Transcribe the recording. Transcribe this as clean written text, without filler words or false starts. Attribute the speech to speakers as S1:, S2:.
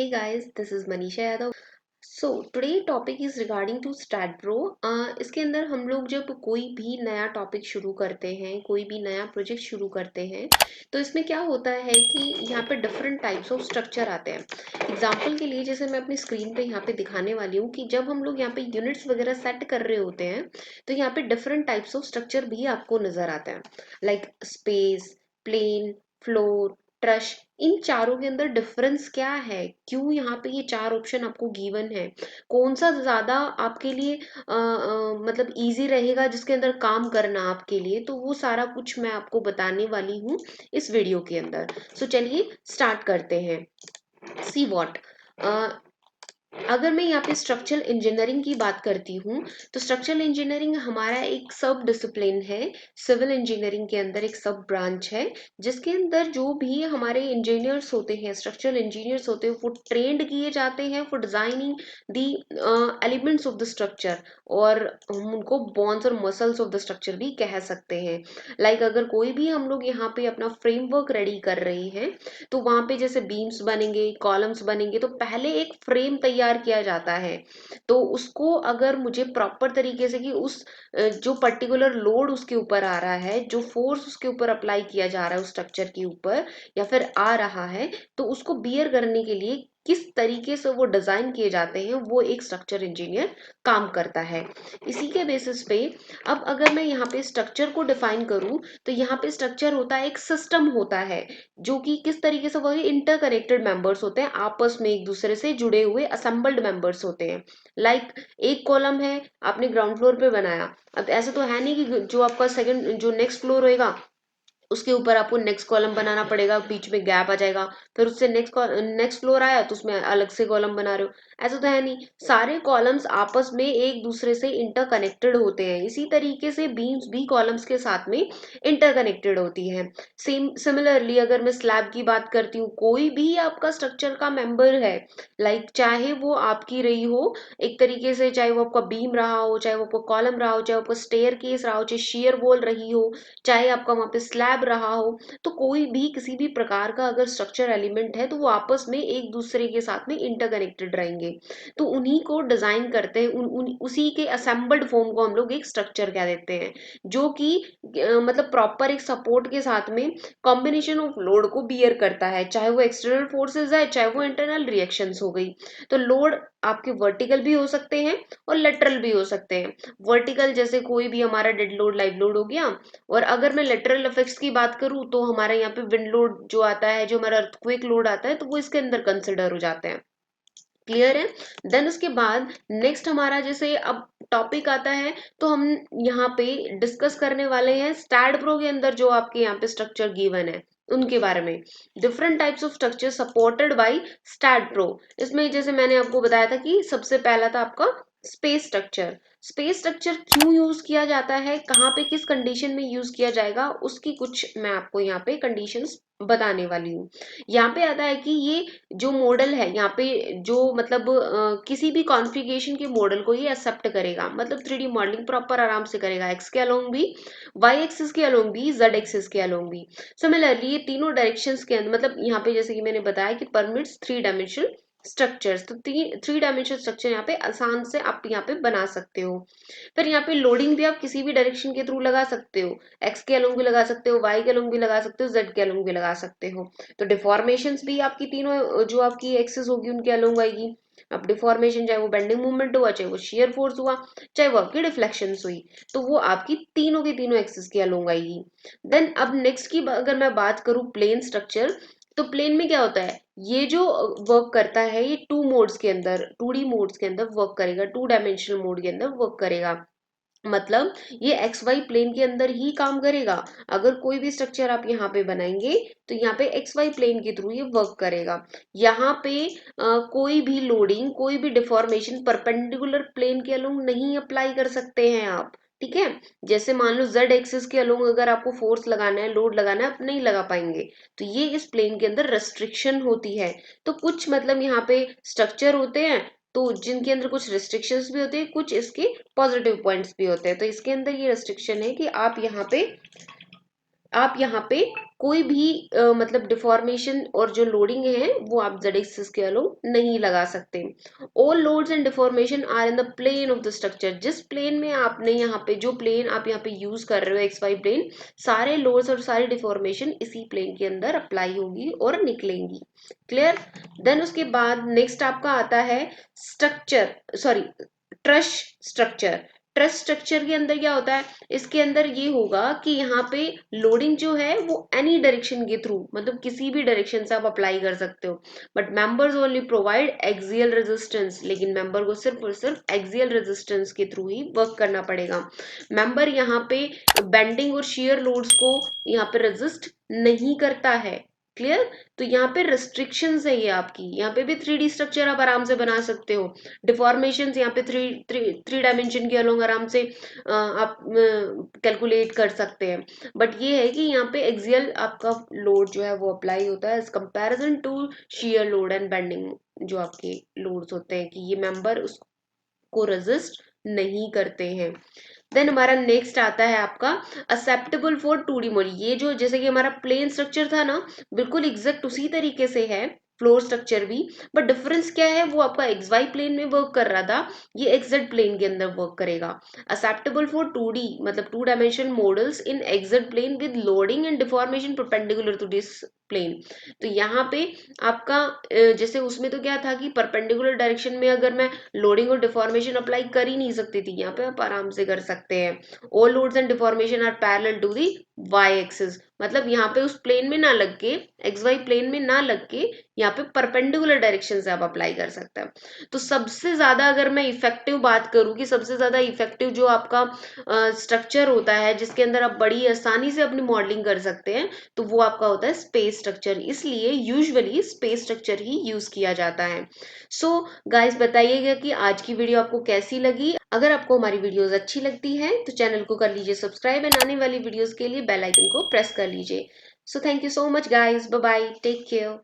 S1: Hey guys, this is Manisha Yadav. Today topic is regarding to StatPro. इसके अंदर हम लोग जब कोई भी नया टॉपिक शुरू करते हैं, कोई भी नया प्रोजेक्ट शुरू करते हैं, तो इसमें क्या होता है कि यहाँ पे डिफरेंट टाइप्स ऑफ स्ट्रक्चर आते हैं। एग्जाम्पल के लिए जैसे मैं अपनी स्क्रीन पे यहाँ पे दिखाने वाली हूँ कि जब हम लोग यहाँ पे यूनिट्स वगैरह सेट कर रहे होते हैं, तो यहाँ पे डिफरेंट टाइप्स ऑफ स्ट्रक्चर भी आपको नजर आते हैं, लाइक स्पेस, प्लेन, फ्लोर, ट्रश। इन चारों के अंदर डिफरेंस क्या है, क्यों यहाँ पे ये चार ऑप्शन आपको गिवन है, कौन सा ज्यादा आपके लिए मतलब इजी रहेगा जिसके अंदर काम करना आपके लिए, तो वो सारा कुछ मैं आपको बताने वाली हूँ इस वीडियो के अंदर। चलिए स्टार्ट करते हैं। सी वॉट, अगर मैं यहाँ पे स्ट्रक्चरल इंजीनियरिंग की बात करती हूँ, तो स्ट्रक्चरल इंजीनियरिंग हमारा एक सब डिसिप्लिन है। सिविल इंजीनियरिंग के अंदर एक सब ब्रांच है, जिसके अंदर जो भी हमारे इंजीनियर्स होते हैं, स्ट्रक्चरल इंजीनियर्स होते हैं, वो ट्रेंड किए जाते हैं for designing the elements of the structure, और हम उनको बोन्स और मसल्स ऑफ द स्ट्रक्चर भी कह सकते हैं। अगर कोई भी हम लोग यहाँ पे अपना फ्रेमवर्क रेडी कर रहे हैं, तो वहां पे जैसे बीम्स बनेंगे, कॉलम्स बनेंगे, तो पहले एक फ्रेम तैयार किया जाता है। तो उसको अगर मुझे प्रॉपर तरीके से कि उस जो पर्टिकुलर लोड उसके ऊपर आ रहा है, जो फोर्स उसके ऊपर अप्लाई किया जा रहा है उस स्ट्रक्चर के ऊपर या फिर आ रहा है, तो उसको बियर करने के लिए किस तरीके से वो डिजाइन किए जाते हैं, वो एक स्ट्रक्चर इंजीनियर काम करता है। इसी के बेसिस पे अब अगर मैं यहाँ पे स्ट्रक्चर को डिफाइन करूं, तो यहाँ पे स्ट्रक्चर होता है, एक सिस्टम होता है, जो कि किस तरीके से वही इंटरकनेक्टेड मेंबर्स होते हैं, आपस में एक दूसरे से जुड़े हुए असेंबल्ड मेंबर्स होते हैं। एक कॉलम है, आपने ग्राउंड फ्लोर पे बनाया, अब ऐसा तो है नहीं कि जो आपका सेकंड जो नेक्स्ट फ्लोर होएगा उसके ऊपर आपको नेक्स्ट कॉलम बनाना पड़ेगा, बीच में गैप आ जाएगा, फिर उससे नेक्स्ट फ्लोर आया तो उसमें अलग से कॉलम बना रहे हो, ऐसा तो है नहीं। सारे कॉलम्स आपस में एक दूसरे से इंटरकनेक्टेड होते हैं। इसी तरीके से बीम्स भी कॉलम्स के साथ में इंटरकनेक्टेड होती है। सिमिलरली अगर मैं स्लैब की बात करती हूँ, कोई भी आपका स्ट्रक्चर का मेंबर है, चाहे वो आपकी रही हो एक तरीके से, चाहे वो आपका बीम रहा हो, चाहे वो आपका कॉलम रहा हो, चाहे आपका स्टेयर केस रहा हो, चाहे शियर वॉल रही हो, चाहे आपका वहां पे स्लैब रहा हो, तो कोई भी किसी भी प्रकार का अगर स्ट्रक्चर एलिमेंट है, तो वो आपस में एक दूसरे के साथ में इंटरकनेक्टेड रहेंगे। तो उन्हीं को डिजाइन करते हैं, उसी के असेंबल्ड फॉर्म को हम लोग एक स्ट्रक्चर कह देते हैं, जो कि मतलब प्रॉपर एक सपोर्ट के साथ में कॉम्बिनेशन ऑफ लोड को बियर करता है, चाहे वो एक्सटर्नल फोर्सेस है, चाहे वो इंटरनल रिएक्शंस हो गई। तो लोड आपके वर्टिकल भी हो सकते हैं और लेटरल भी हो सकते हैं। वर्टिकल जैसे कोई भी हमारा डेड लोड, लाइव लोड हो गया, और अगर मैं लेटरल इफेक्ट्स की बात करूं, तो हमारे यहाँ पे विंड लोड जो आता है, जो हमारा अर्थक्वेक लोड आता है, तो वो इसके अंदर कंसिडर हो जाते हैं। क्लियर है? देन उसके बाद नेक्स्ट हमारा जैसे अब टॉपिक आता है, तो हम यहाँ पे डिस्कस करने वाले हैं स्टैड प्रो के अंदर जो आपके यहाँ पे स्ट्रक्चर गिवन है उनके बारे में। Different types of structure supported by STAAD Pro. इसमें जैसे मैंने आपको बताया था कि सबसे पहला था आपका स्पेस स्ट्रक्चर। स्पेस स्ट्रक्चर क्यों यूज किया जाता है, कहाँ पे किस कंडीशन में यूज किया जाएगा, उसकी कुछ मैं आपको यहाँ पे कंडीशंस बताने वाली हूँ। यहाँ पे आता है कि ये जो मॉडल है, यहाँ पे जो मतलब किसी भी कॉन्फ़िगरेशन के मॉडल को ये एक्सेप्ट करेगा, मतलब 3D मॉडलिंग प्रॉपर आराम से करेगा, एक्स के अलोंग भी, वाई एक्सिस के अलोंग भी, जेड एक्सिस के अलोंग भी। सिमिलरली ये तीनों डायरेक्शंस के अंदर, मतलब यहाँ पे जैसे कि मैंने बताया कि परमिट्स 3 डायमेंशनल स्ट्रक्चर्स, तो 3 डायमेंशनल स्ट्रक्चर यहाँ पे आसान से आप यहाँ पे बना सकते हो। फिर यहाँ पे लोडिंग भी आप किसी भी डायरेक्शन के थ्रू लगा सकते हो, एक्स के अलोंग भी लगा सकते हो, वाई के अलोंग भी लगा सकते हो, जेड के अलोंग भी लगा सकते हो। तो डिफॉर्मेशंस भी आपकी तीनों जो आपकी एक्सिस होगी उनके अलोंग आएगी। अब डिफॉर्मेशन चाहे वो बेंडिंग मूवमेंट हुआ, चाहे वो शियर फोर्स हुआ, चाहे वो आपकी डिफ्लेक्शंस हुई, तो वो आपकी तीनों की तीनों एक्सिस के अलोंग आएगी। देन अब नेक्स्ट की अगर मैं बात करूं प्लेन स्ट्रक्चर, तो प्लेन में क्या होता है, ये जो वर्क करता है, ये 2 मोड्स के अंदर, 2D मोड्स के अंदर वर्क करेगा, 2 डायमेंशनल मोड के अंदर वर्क करेगा। मतलब ये एक्स वाई प्लेन के अंदर ही काम करेगा। अगर कोई भी स्ट्रक्चर आप यहाँ पे बनाएंगे, तो यहाँ पे एक्स वाई प्लेन के थ्रू ये वर्क करेगा। यहाँ पे कोई भी लोडिंग, कोई भी डिफॉर्मेशन परपेंडिकुलर प्लेन के अलोंग नहीं अप्लाई कर सकते हैं आप। ठीक है? जैसे मान लो जेड एक्सिस के अलोंग अगर आपको फोर्स लगाना है, लोड लगाना है, आप नहीं लगा पाएंगे, तो ये इस प्लेन के अंदर रेस्ट्रिक्शन होती है। तो कुछ मतलब यहाँ पे स्ट्रक्चर होते हैं, तो जिनके अंदर कुछ रिस्ट्रिक्शंस भी होते हैं, कुछ इसके पॉजिटिव पॉइंट्स भी होते हैं। तो इसके अंदर ये रेस्ट्रिक्शन है कि आप यहाँ पे कोई भी मतलब डिफॉर्मेशन और जो लोडिंग है वो आप जेड एक्सिस के अलोंग नहीं लगा सकते। All loads and deformation are in the plane of the structure. जिस प्लेन में आपने यहाँ पे जो प्लेन आप यहाँ पे यूज कर रहे हो एक्स वाई प्लेन, सारे लोड्स और सारी डिफॉर्मेशन इसी प्लेन के अंदर अप्लाई होगी और निकलेंगी। क्लियर। देन उसके बाद नेक्स्ट आपका आता है structure, sorry truss structure. Truss structure के अंदर क्या होता है, इसके अंदर ये होगा कि यहाँ पे लोडिंग जो है वो एनी डायरेक्शन के थ्रू, मतलब किसी भी डायरेक्शन से आप अप्लाई कर सकते हो, but members only provide axial resistance. लेकिन मेंबर को सिर्फ और सिर्फ एक्सियल रेजिस्टेंस के थ्रू ही वर्क करना पड़ेगा। मेंबर यहाँ पे बेंडिंग और शियर लोड्स को यहाँ पे रेजिस्ट नहीं करता है। क्लियर। तो यहाँ पे रिस्ट्रिक्शंस है ये आपकी। यहाँ पे भी 3D स्ट्रक्चर आप आराम से बना सकते हो। डिफॉर्मेशंस यहाँ पे थ्री डायमेंशन के अलोंग आराम से आप कैलकुलेट कर सकते हैं। बट ये है कि यहाँ पे एक्सियल आपका लोड जो है वो अप्लाई होता है as comparison to shear load and bending, जो आपके लोड्स होते हैं कि ये मेंबर उसको रेजिस्ट नहीं करते हैं। देन हमारा नेक्स्ट आता है आपका एक्सेप्टेबल फॉर 2D मॉडल। ये जो जैसे कि हमारा प्लेन स्ट्रक्चर था ना, बिल्कुल एग्जैक्ट उसी तरीके से है फ्लोर स्ट्रक्चर भी, बट डिफरेंस क्या है, वो आपका एक्स वाई प्लेन में वर्क कर रहा था, ये एक्जेड प्लेन के अंदर वर्क करेगा। एक्सेप्टेबल फॉर 2D मतलब 2 dimension models in X Z plane with loading and deformation perpendicular to this plane. तो यहाँ पे आपका जैसे उसमें तो क्या था कि परपेंडिकुलर डायरेक्शन में अगर मैं लोडिंग और डिफॉर्मेशन अप्लाई कर ही नहीं सकती थी, यहाँ पे आप आराम से कर सकते हैं। All loads and deformation are parallel to the y axis, मतलब यहाँ पे उस प्लेन में ना लग के, एक्स वाई प्लेन में ना लग के, यहाँ पे परपेंडिकुलर डायरेक्शन से आप अप्लाई कर सकते हैं। तो सबसे ज्यादा अगर मैं इफेक्टिव बात करूँ कि सबसे ज्यादा इफेक्टिव जो आपका स्ट्रक्चर होता है जिसके अंदर आप बड़ी आसानी से अपनी मॉडलिंग कर सकते हैं, तो वो आपका होता है स्पेस स्ट्रक्चर। इसलिए यूजुअली स्पेस स्ट्रक्चर ही यूज किया जाता है। सो गाइस बताइएगा कि आज की वीडियो आपको कैसी लगी। अगर आपको हमारी वीडियोस अच्छी लगती है तो चैनल को कर लीजिए सब्सक्राइब एंड आने वाली वीडियोस के लिए बेल आइकन को प्रेस कर लीजिए। So thank you so much guys, bye bye, take care.